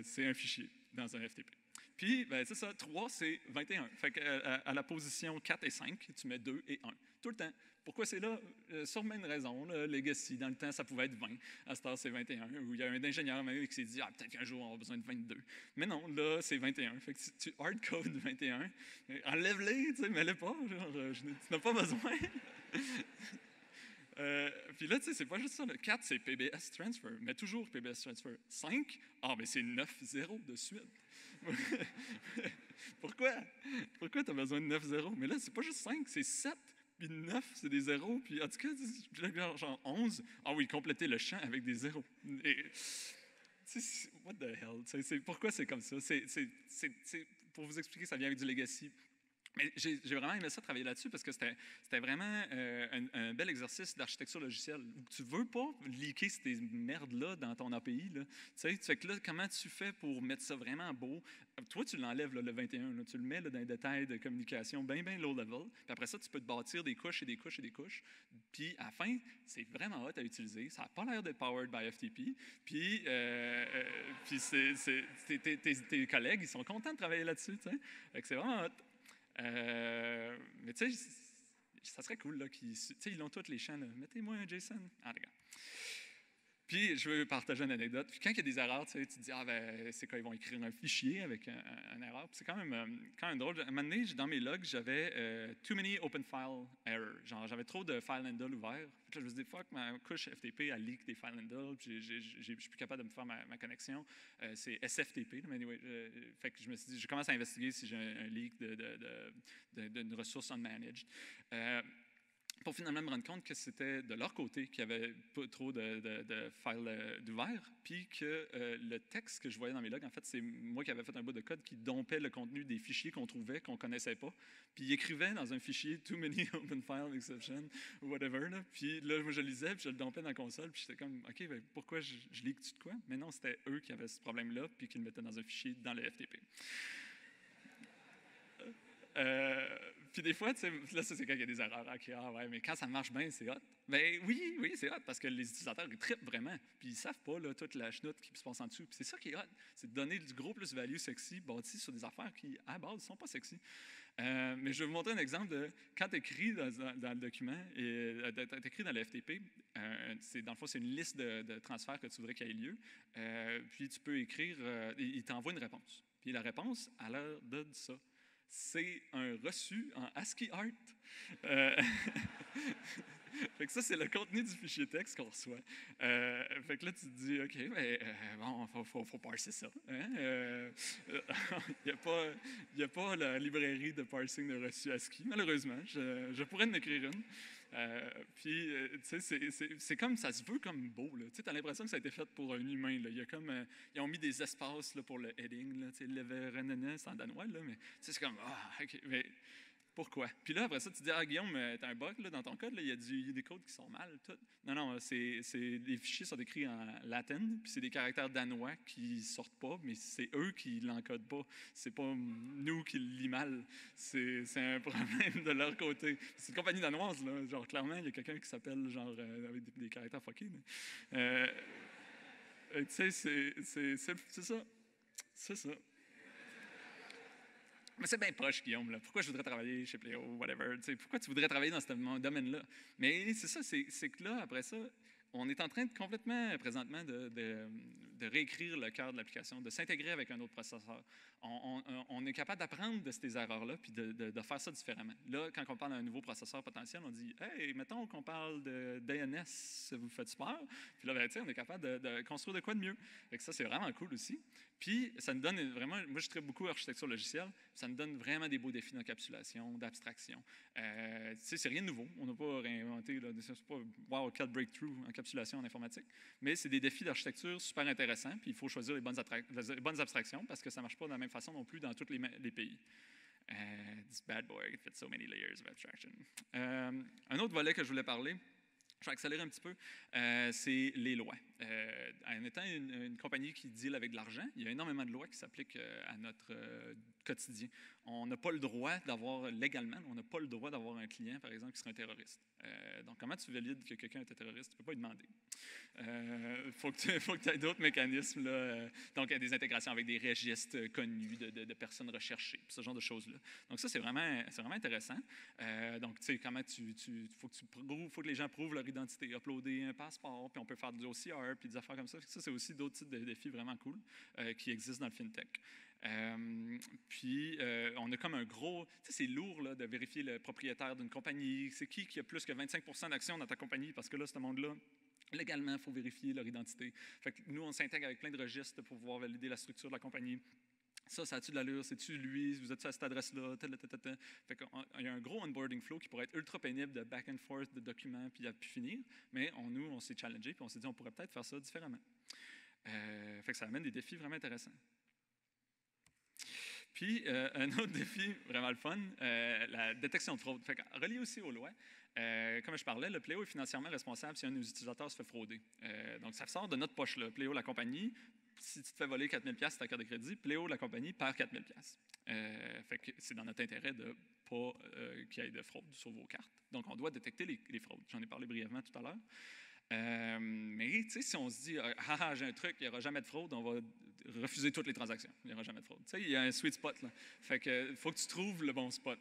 C'est un fichier dans un FTP. Puis, ben, c'est ça, 3, c'est 21. Fait qu'à la position 4 et 5, tu mets 2 et 1. Tout le temps. Pourquoi c'est là? Sûrement une raison. Là, Legacy, dans le temps, ça pouvait être 20. À cette heure, c'est 21. Ou il y a un ingénieur même qui s'est dit, peut-être qu'un jour, on aura besoin de 22. Mais non, là, c'est 21. Fait que si tu hardcode 21, enlève-les, tu sais, mets-les pas. Genre, tu n'as pas besoin. Puis là, tu sais, c'est pas juste ça. Le 4, c'est PBS Transfer, mais toujours PBS Transfer. 5, mais c'est 9-0 de suite. Pourquoi? Pourquoi tu as besoin de 9-0? Mais là, c'est pas juste 5, c'est 7. Puis 9, c'est des zéros. Puis en tout cas, genre 11, oui, compléter le champ avec des zéros. Et, what the hell? Pourquoi c'est comme ça? Pour vous expliquer, ça vient avec du legacy. Mais j'ai vraiment aimé ça, travailler là-dessus, parce que c'était vraiment un bel exercice d'architecture logicielle. Tu ne veux pas leaker ces merdes-là dans ton API. Là. Tu fais que là, comment tu fais pour mettre ça vraiment beau? Toi, tu l'enlèves, là, le 21, là, tu le mets là, dans les détails de communication bien low level. Puis après ça, tu peux te bâtir des couches et des couches et des couches. Puis à la fin, c'est vraiment hot à utiliser. Ça n'a pas l'air d'être powered by FTP. Puis, tes collègues, ils sont contents de travailler là-dessus. C'est vraiment hot. Mais tu sais, ça serait cool là, ils ont tous les champs. Là. Mettez-moi un JSON. Regarde. Puis, je veux partager une anecdote. Puis, quand il y a des erreurs, tu te dis, c'est quoi, ils vont écrire un fichier avec une erreur. Puis, c'est quand même drôle. À un moment donné, dans mes logs, j'avais too many open file errors. Genre, j'avais trop de file handle ouverts. Puis là, je me suis dit, fuck, ma couche FTP, elle leak des file handle. Puis, je suis plus capable de me faire ma connexion. C'est SFTP. Mais anyway, fait que je me suis dit, je commence à investiguer si j'ai un leak d'une ressource unmanaged. Pour finalement me rendre compte que c'était de leur côté qu'il y avait pas trop de files d'ouvert, puis que le texte que je voyais dans mes logs, en fait, c'est moi qui avais fait un bout de code qui dompait le contenu des fichiers qu'on trouvait, qu'on ne connaissait pas, puis il écrivait dans un fichier « too many open file exception » ou whatever, là. Puis là, moi, je lisais, puis je le dompais dans la console, puis j'étais comme « OK, ben, pourquoi je leak-tu de quoi? » Mais non, c'était eux qui avaient ce problème-là, puis qui le mettaient dans un fichier dans le FTP. Puis des fois, là, ça, c'est quand il y a des erreurs. OK, ouais, mais quand ça marche bien, c'est hot. Ben oui, c'est hot, parce que les utilisateurs, ils trippent vraiment. Puis ils ne savent pas là, toute la chenoute qui se passe en dessous. Puis c'est ça qui est hot. C'est de donner du gros plus-value sexy bâti sur des affaires qui, à la base, ne sont pas sexy. Mais je vais vous montrer un exemple de quand tu écris dans le document, et tu écris dans le FTP, dans le fond, c'est une liste de transferts que tu voudrais qu'il y ait lieu. Puis tu peux écrire, il t'envoie une réponse. Puis la réponse, elle leur donne ça. C'est un reçu en ASCII art. Fait que ça, c'est le contenu du fichier texte qu'on reçoit. Fait que là, tu te dis, OK, bon, faut parser ça. Hein? Il n'y a pas la librairie de parsing de reçus ASCII, malheureusement. Je pourrais en écrire une. Puis, tu sais, c'est comme, ça se veut comme beau. Tu as l'impression que ça a été fait pour un humain. Là. Il y a comme, ils ont mis des espaces là, pour le heading, là, tu sais, Leverenene, c'est en danois, là, mais c'est comme, OK, mais pourquoi? Puis là, après ça, tu dis, Guillaume, t'as un bug là, dans ton code, il y a des codes qui sont mal. Tout. Non, les fichiers sont écrits en latin, puis c'est des caractères danois qui sortent pas, mais c'est eux qui l'encodent pas. C'est pas nous qui le lit mal. C'est un problème de leur côté. C'est une compagnie danoise, là. Genre, clairement, il y a quelqu'un qui s'appelle, genre, avec des caractères fuckés. Tu sais, c'est ça. C'est ça. Mais c'est bien proche, Guillaume. Là. Pourquoi je voudrais travailler chez Pléo, whatever? Pourquoi tu voudrais travailler dans ce domaine-là? Mais c'est ça, c'est que là, après ça, on est en train de complètement, présentement, de réécrire le cœur de l'application, de s'intégrer avec un autre processeur. On est capable d'apprendre de ces erreurs-là puis de faire ça différemment. Là, quand on parle d'un nouveau processeur potentiel, on dit « Hey, mettons qu'on parle de DNS, vous faites peur. » Puis là, ben, on est capable de construire de quoi de mieux. Fait que ça, c'est vraiment cool aussi. Puis, ça nous donne vraiment, moi je traite beaucoup architecture logicielle, ça nous donne vraiment des beaux défis d'encapsulation, d'abstraction. C'est rien de nouveau, on n'a pas réinventé, c'est pas wow, quel breakthrough, encapsulation en informatique, mais c'est des défis d'architecture super intéressants, puis il faut choisir les bonnes abstractions parce que ça ne marche pas de la même façon non plus dans tous les pays. This bad boy fits so many layers of abstraction. Un autre volet que je voulais parler, je vais accélérer un petit peu, c'est les lois. En étant une compagnie qui deal avec de l'argent, il y a énormément de lois qui s'appliquent à notre quotidien. On n'a pas le droit d'avoir, légalement, on n'a pas le droit d'avoir un client, par exemple, qui serait un terroriste. Donc, comment tu valides que quelqu'un est un terroriste? Tu ne peux pas lui demander. Il faut que tu aies d'autres mécanismes. Là. Donc, il y a des intégrations avec des registres connus de personnes recherchées, ce genre de choses-là. Donc, ça, c'est vraiment intéressant. Donc, tu sais, comment faut que les gens prouvent leur identité, uploader un passeport, puis on peut faire du OCR, puis des affaires comme ça. Ça, c'est aussi d'autres types de défis vraiment cool qui existent dans le FinTech. Puis, on a comme un gros... Tu sais, c'est lourd là, de vérifier le propriétaire d'une compagnie. C'est qui a plus que 25% d'actions dans ta compagnie? Parce que là, ce monde-là, légalement, il faut vérifier leur identité. Fait que nous, on s'intègre avec plein de registres pour pouvoir valider la structure de la compagnie. Ça a-tu de l'allure? C'est-tu lui? Vous êtes à cette adresse-là? Fait qu'il y a un gros onboarding flow qui pourrait être ultra pénible de back and forth, de documents, puis à pu finir. Mais nous, on s'est challengé, puis on s'est dit on pourrait peut-être faire ça différemment. Fait que ça amène des défis vraiment intéressants. Puis, un autre défi vraiment le fun, la détection de fraude. Fait que, relié aussi aux lois, comme je parlais, le Pléo est financièrement responsable si un de nos utilisateurs se fait frauder. Donc, ça sort de notre poche, là. Pléo, la compagnie, si tu te fais voler 4 000 $, ta carte de crédit, Pléo, la compagnie, perd 4 000 $. Fait que c'est dans notre intérêt de ne pas qu'il y ait de fraude sur vos cartes. Donc, on doit détecter les fraudes. J'en ai parlé brièvement tout à l'heure. Mais tu sais, si on se dit j'ai un truc, il n'y aura jamais de fraude, on va refuser toutes les transactions. Il n'y aura jamais de fraude. Tu sais, il y a un sweet spot là. Fait que faut que tu trouves le bon spot.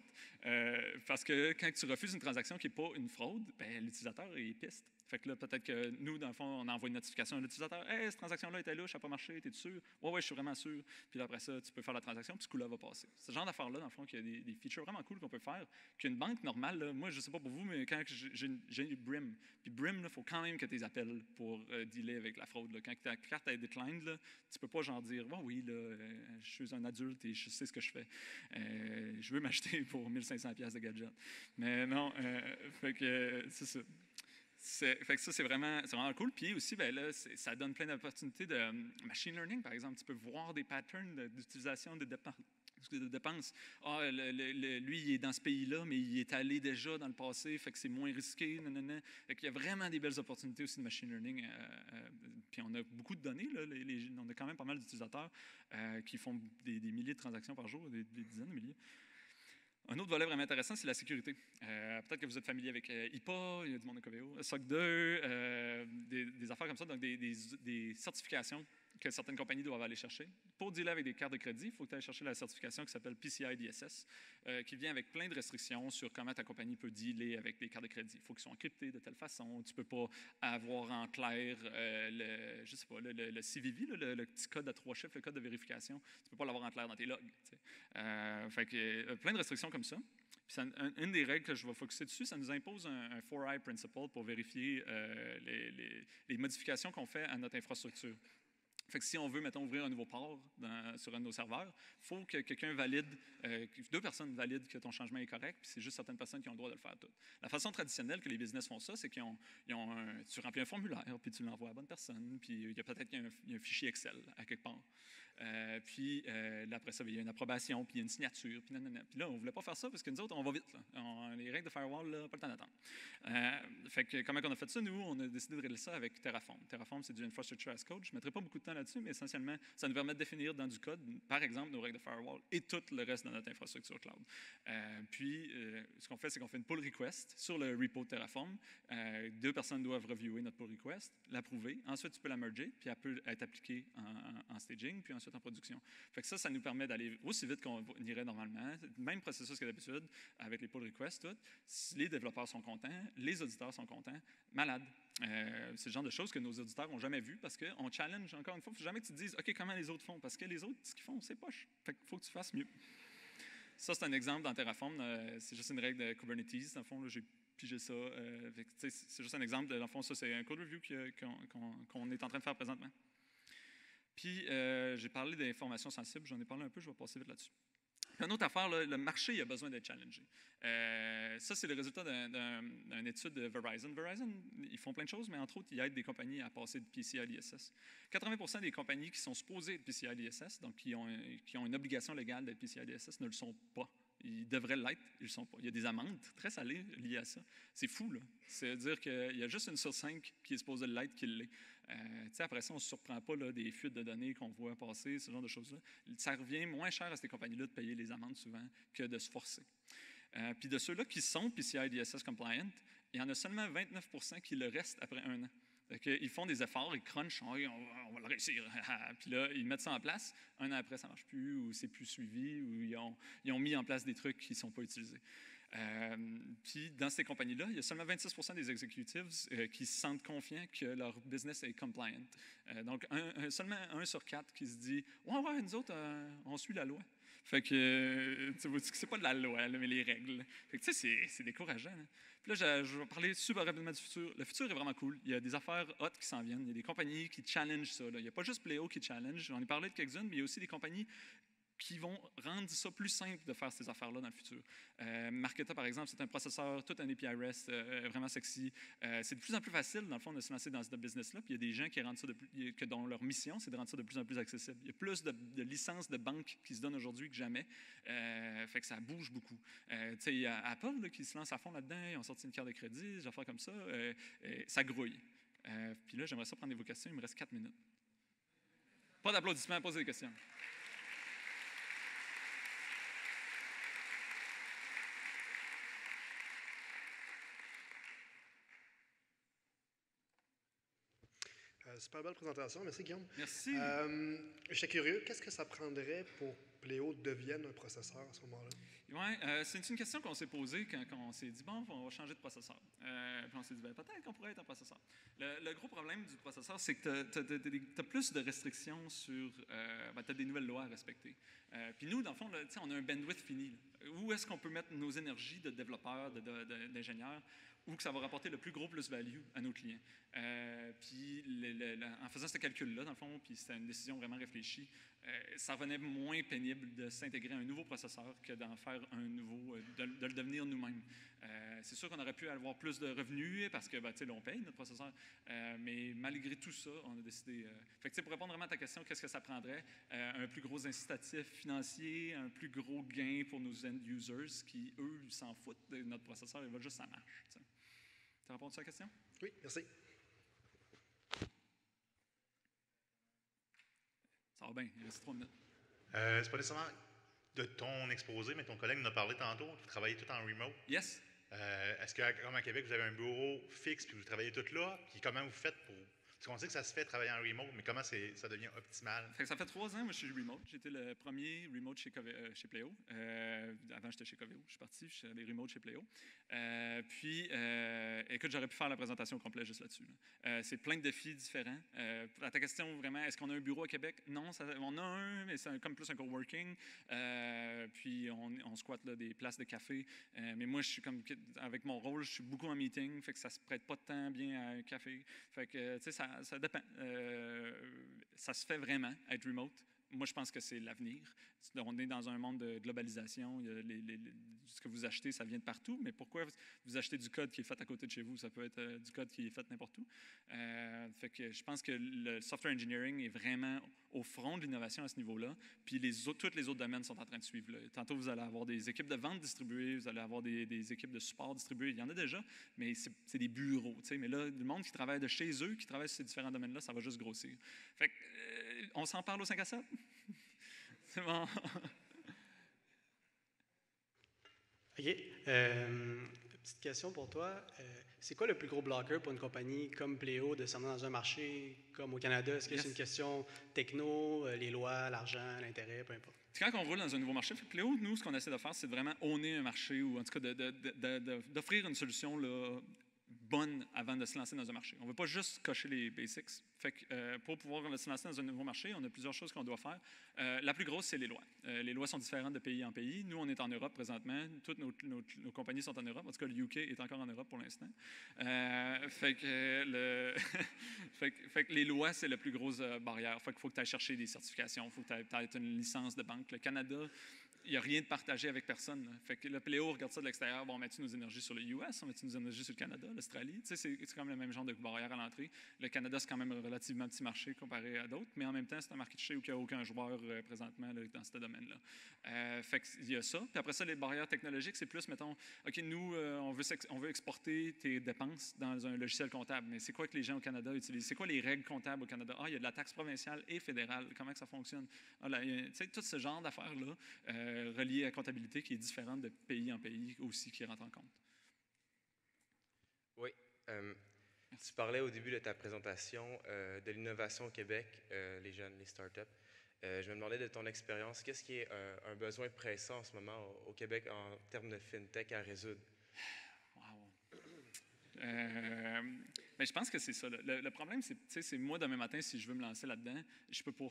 Parce que quand tu refuses une transaction qui n'est pas une fraude, ben, l'utilisateur est piste. Fait que là, peut-être que nous, dans le fond, on envoie une notification à l'utilisateur. Hey, cette transaction-là était louche, ça n'a pas marché, es-tu sûr? Ouais, je suis vraiment sûr. Puis là, après ça, tu peux faire la transaction, puis ce coup-là va passer. Ce genre d'affaires-là, dans le fond, qu'il y a des features vraiment cool qu'on peut faire, qu'une banque normale, là, moi, je ne sais pas pour vous, mais quand j'ai Brim, puis Brim, il faut quand même que tu les appelles pour dealer avec la fraude. Là. Quand ta carte est declined, là, tu ne peux pas genre dire oui, là, je suis un adulte et je sais ce que je fais. Je veux m'acheter pour 1500$ de gadget. Mais non, fait que c'est ça. Fait que ça, c'est vraiment cool. Puis aussi, ben là, ça donne plein d'opportunités de machine learning, par exemple. Tu peux voir des patterns d'utilisation de dépenses. Lui, il est dans ce pays-là, mais il est allé déjà dans le passé, fait que c'est moins risqué. Fait qu'il y a vraiment des belles opportunités aussi de machine learning. Puis on a beaucoup de données. Là, on a quand même pas mal d'utilisateurs qui font des milliers de transactions par jour, des dizaines de milliers. Un autre volet vraiment intéressant, c'est la sécurité. Peut-être que vous êtes familier avec IPA, il y a du monde de Coveo, SOC 2, des affaires comme ça, donc des certifications que certaines compagnies doivent aller chercher. Pour dealer avec des cartes de crédit, il faut que tu ailles chercher la certification qui s'appelle PCI DSS, qui vient avec plein de restrictions sur comment ta compagnie peut dealer avec des cartes de crédit. Il faut qu'ils soient encryptés de telle façon. Tu ne peux pas avoir en clair le CVV, le petit code à 3 chiffres, le code de vérification. Tu ne peux pas l'avoir en clair dans tes logs. Fait que, plein de restrictions comme ça. Puis une des règles que je vais focuser dessus, ça nous impose un 4i principle pour vérifier les modifications qu'on fait à notre infrastructure. Fait que si on veut, mettons, ouvrir un nouveau port sur un de nos serveurs, il faut que quelqu'un valide, 2 personnes valident que ton changement est correct, puis c'est juste certaines personnes qui ont le droit de le faire toutes. La façon traditionnelle que les business font ça, c'est tu remplis un formulaire, puis tu l'envoies à la bonne personne, puis il y a peut-être un fichier Excel à quelque part. Puis là, après ça, il y a une approbation, puis il y a une signature, puis nanana. Puis là, on ne voulait pas faire ça parce que nous autres, on va vite. Là. Les règles de firewall, là, pas le temps d'attendre. Fait que comment on a fait ça, nous? On a décidé de régler ça avec Terraform. Terraform, c'est du infrastructure as code. Je ne mettrai pas beaucoup de temps là-dessus, mais essentiellement, ça nous permet de définir dans du code, par exemple, nos règles de firewall et tout le reste de notre infrastructure cloud. Puis, ce qu'on fait, c'est qu'on fait une pull request sur le repo de Terraform. 2 personnes doivent reviewer notre pull request, l'approuver. Ensuite, tu peux la merger, puis elle peut être appliquée en staging. Puis ensuite, ensuite en production. Fait que ça nous permet d'aller aussi vite qu'on irait normalement. Même processus que d'habitude, avec les pull requests, tout. Les développeurs sont contents, les auditeurs sont contents, malade. C'est le genre de choses que nos auditeurs n'ont jamais vues parce qu'on challenge, encore une fois, il ne faut jamais que tu te dises « OK, comment les autres font? » Parce que les autres, ce qu'ils font, c'est poche. Fait qu'il faut que tu fasses mieux. Ça, c'est un exemple dans Terraform. C'est juste une règle de Kubernetes. Dans le fond, j'ai pigé ça. C'est juste un exemple. Dans le fond, ça, c'est un code review qu'on est en train de faire présentement. Puis, j'ai parlé des informations sensibles. J'en ai parlé un peu. Je vais passer vite là-dessus. Une autre affaire, là, le marché il a besoin d'être challengé. Ça, c'est le résultat d'une étude de Verizon. Verizon, ils font plein de choses, mais entre autres, ils aident des compagnies à passer de PCI à l'ISS. 80% des compagnies qui sont supposées être PCI à l'ISS, donc qui ont une obligation légale d'être PCI à l'ISS, ne le sont pas. Ils devraient l'être, ils ne le sont pas. Il y a des amendes très salées liées à ça. C'est fou, là. C'est-à-dire qu'il y a juste 1 sur 5 qui est supposée l'être qui l'est. Après ça, on ne se surprend pas là, des fuites de données qu'on voit passer, ce genre de choses-là. Ça revient moins cher à ces compagnies-là de payer les amendes souvent que de se forcer. Puis de ceux-là qui sont PCI DSS compliant, il y en a seulement 29% qui le restent après 1 an. Ils font des efforts, ils crunchent, on va le réussir. Puis là, ils mettent ça en place. 1 an après, ça ne marche plus, ou c'est plus suivi, ou ils ont mis en place des trucs qui ne sont pas utilisés. Puis dans ces compagnies-là, il y a seulement 26% des executives qui se sentent confiants que leur business est compliant. Donc, seulement 1 sur 4 qui se dit « Ouais, nous autres, on suit la loi. » Fait que, c'est pas de la loi, là, mais les règles. Fait que, tu sais, c'est décourageant. Hein. Puis là, je vais parler super rapidement du futur. Le futur est vraiment cool. Il y a des affaires hot qui s'en viennent. Il y a des compagnies qui challengent ça. Là. Il n'y a pas juste Pleo qui challenge. J'en ai parlé de quelques-unes, mais il y a aussi des compagnies qui vont rendre ça plus simple de faire ces affaires-là dans le futur. Marketa, par exemple, c'est un processeur, tout un API REST, vraiment sexy. C'est de plus en plus facile, dans le fond, de se lancer dans ce business-là. Puis il y a des gens qui rendent ça dont leur mission, c'est de rendre ça de plus en plus accessible. Il y a plus de licences de banque qui se donnent aujourd'hui que jamais. Fait que ça bouge beaucoup. Il y a Apple là, qui se lance à fond là-dedans. Ils ont sorti une carte de crédit, des affaires comme ça. Ça grouille. Puis là, j'aimerais ça prendre vos questions. Il me reste 4 minutes. Pas d'applaudissements, posez des questions. Super belle présentation. Merci, Guillaume. Merci. J'étais curieux, qu'est-ce que ça prendrait pour que Pleo devienne un processeur à ce moment-là? Oui, c'est une question qu'on s'est posée quand on s'est dit, bon, on va changer de processeur. Puis on s'est dit, peut-être qu'on pourrait être un processeur. Le gros problème du processeur, c'est que tu as plus de restrictions sur... tu as des nouvelles lois à respecter. Puis nous, dans le fond, là, on a un bandwidth fini. Là. Où est-ce qu'on peut mettre nos énergies de développeurs, d'ingénieurs, où que ça va rapporter le plus gros plus-value à nos clients. Puis en faisant ce calcul-là, dans le fond, puis c'était une décision vraiment réfléchie, ça revenait moins pénible de s'intégrer à un nouveau processeur que d'en faire un nouveau, de le devenir nous-mêmes. C'est sûr qu'on aurait pu avoir plus de revenus parce que, là, on paye notre processeur, mais malgré tout ça, on a décidé... Fait que, pour répondre vraiment à ta question, qu'est-ce que ça prendrait? Un plus gros incitatif financier, un plus gros gain pour nos end-users qui, eux, s'en foutent de notre processeur, ils veulent juste que ça marche. Tu as répondu à la question? Oui, merci. Ça va bien, il reste 3 minutes. C'est pas nécessairement de ton exposé, mais ton collègue nous a parlé tantôt. Tu travaillais tout en remote. Yes. Est-ce que, comme à Québec, vous avez un bureau fixe puis vous travaillez tout là? Puis comment vous faites pour... Parce qu'on sait que ça se fait travailler en remote, mais comment ça devient optimal? Ça fait 3 ans, moi, je suis remote. J'étais le premier remote chez Pleo. Avant, j'étais chez Coveo. Je suis parti, je suis allé remote chez Pleo. Écoute, j'aurais pu faire la présentation complète juste là-dessus. Là. C'est plein de défis différents. À ta question, vraiment, est-ce qu'on a un bureau à Québec? Non, on a un, mais c'est comme plus un coworking. Puis, on squatte là, des places de café. Mais moi, je suis comme, avec mon rôle, je suis beaucoup en meeting, fait que ça se prête pas de temps bien à un café. Fait que, tu sais, ça dépend. Ça se fait vraiment, être remote. Moi, je pense que c'est l'avenir. On est dans un monde de globalisation. Ce que vous achetez, ça vient de partout. Mais pourquoi vous achetez du code qui est fait à côté de chez vous? Ça peut être du code qui est fait n'importe où. Fait que je pense que le software engineering est vraiment au front de l'innovation à ce niveau-là. Puis tous les autres domaines sont en train de suivre. Là. Tantôt, vous allez avoir des équipes de vente distribuées, vous allez avoir des équipes de support distribuées. Il y en a déjà, mais c'est des bureaux. T'sais. Mais là, le monde qui travaille de chez eux, qui travaille sur ces différents domaines-là, ça va juste grossir. Fait que, on s'en parle au 5 à 7? C'est bon. OK. Petite question pour toi. C'est quoi le plus gros bloqueur pour une compagnie comme Pléo de s'en aller dans un marché comme au Canada? Est-ce que c'est une question techno, les lois, l'argent, l'intérêt, peu importe? C'est quand on roule dans un nouveau marché. Pléo, nous, ce qu'on essaie de faire, c'est de vraiment owner un marché ou en tout cas d'offrir une solution là, bonne avant de se lancer dans un marché. On ne veut pas juste cocher les basics. Fait que, pour pouvoir se lancer dans un nouveau marché, on a plusieurs choses qu'on doit faire. La plus grosse, c'est les lois. Les lois sont différentes de pays en pays. Nous, on est en Europe présentement. Toutes nos compagnies sont en Europe. En tout cas, le UK est encore en Europe pour l'instant. Fait que les lois, c'est la plus grosse barrière. Fait qu'il faut que tu ailles chercher des certifications. Il faut que tu aies une licence de banque. Le Canada, il n'y a rien de partagé avec personne. Fait que le Pléo regarde ça de l'extérieur. Bon, on met-tu nos énergies sur le US? On met-tu nos énergies sur le Canada, l'Australie? Tu sais, c'est quand même le même genre de barrière à l'entrée. Le Canada, c'est quand même un relativement petit marché comparé à d'autres, mais en même temps, c'est un marché où il n'y a aucun joueur présentement là, dans ce domaine-là. Fait qu'il y a ça. Puis après ça, les barrières technologiques, c'est plus, mettons, OK, nous, on veut exporter tes dépenses dans un logiciel comptable, mais c'est quoi que les gens au Canada utilisent? C'est quoi les règles comptables au Canada? Ah, il y a de la taxe provinciale et fédérale. Comment que ça fonctionne? Tu sais, tout ce genre d'affaires-là reliées à la comptabilité qui est différente de pays en pays aussi qui rentre en compte. Oui. Tu parlais au début de ta présentation de l'innovation au Québec, les jeunes, les startups. Je me demandais de ton expérience, qu'est-ce qui est un besoin pressant en ce moment au Québec en termes de fintech à résoudre? Wow. Mais je pense que c'est ça. Le problème, c'est moi, demain matin, si je veux me lancer là-dedans, je peux pas.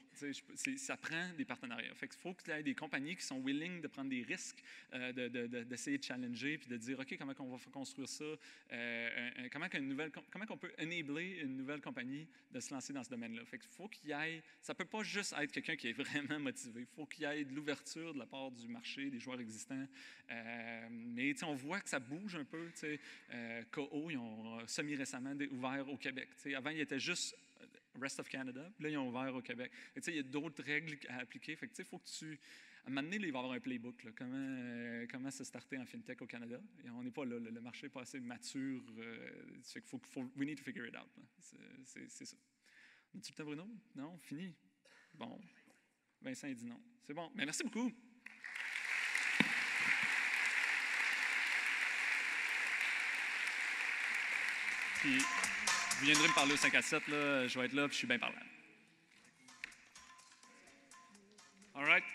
Ça prend des partenariats. Fait qu'il faut qu'il y ait des compagnies qui sont willing de prendre des risques, d'essayer de challenger, puis de dire, OK, comment on va construire ça? Comment on peut enabler une nouvelle compagnie de se lancer dans ce domaine-là? Fait qu'il faut qu'il y ait... Ça peut pas juste être quelqu'un qui est vraiment motivé. Il faut qu'il y ait de l'ouverture de la part du marché, des joueurs existants. Mais on voit que ça bouge un peu. KO, ils ont semi-récemment ouvert au Québec. Avant, il était juste Rest of Canada, puis là, ils ont ouvert au Québec. Il y a d'autres règles à appliquer. Fait que, il faut que tu... À un moment donné, là, il va y avoir un playbook. Là, comment se starter en fintech au Canada. Et on n'est pas là. Le marché n'est pas assez mature. Fait qu'il we need to figure it out. C'est ça. As-tu le temps, Bruno? Non? Fini? Bon. Vincent, il dit non. C'est bon. Mais merci beaucoup. Puis, vous viendrez me parler au 5 à 7, là, je vais être là, puis je suis bien parlant. All right.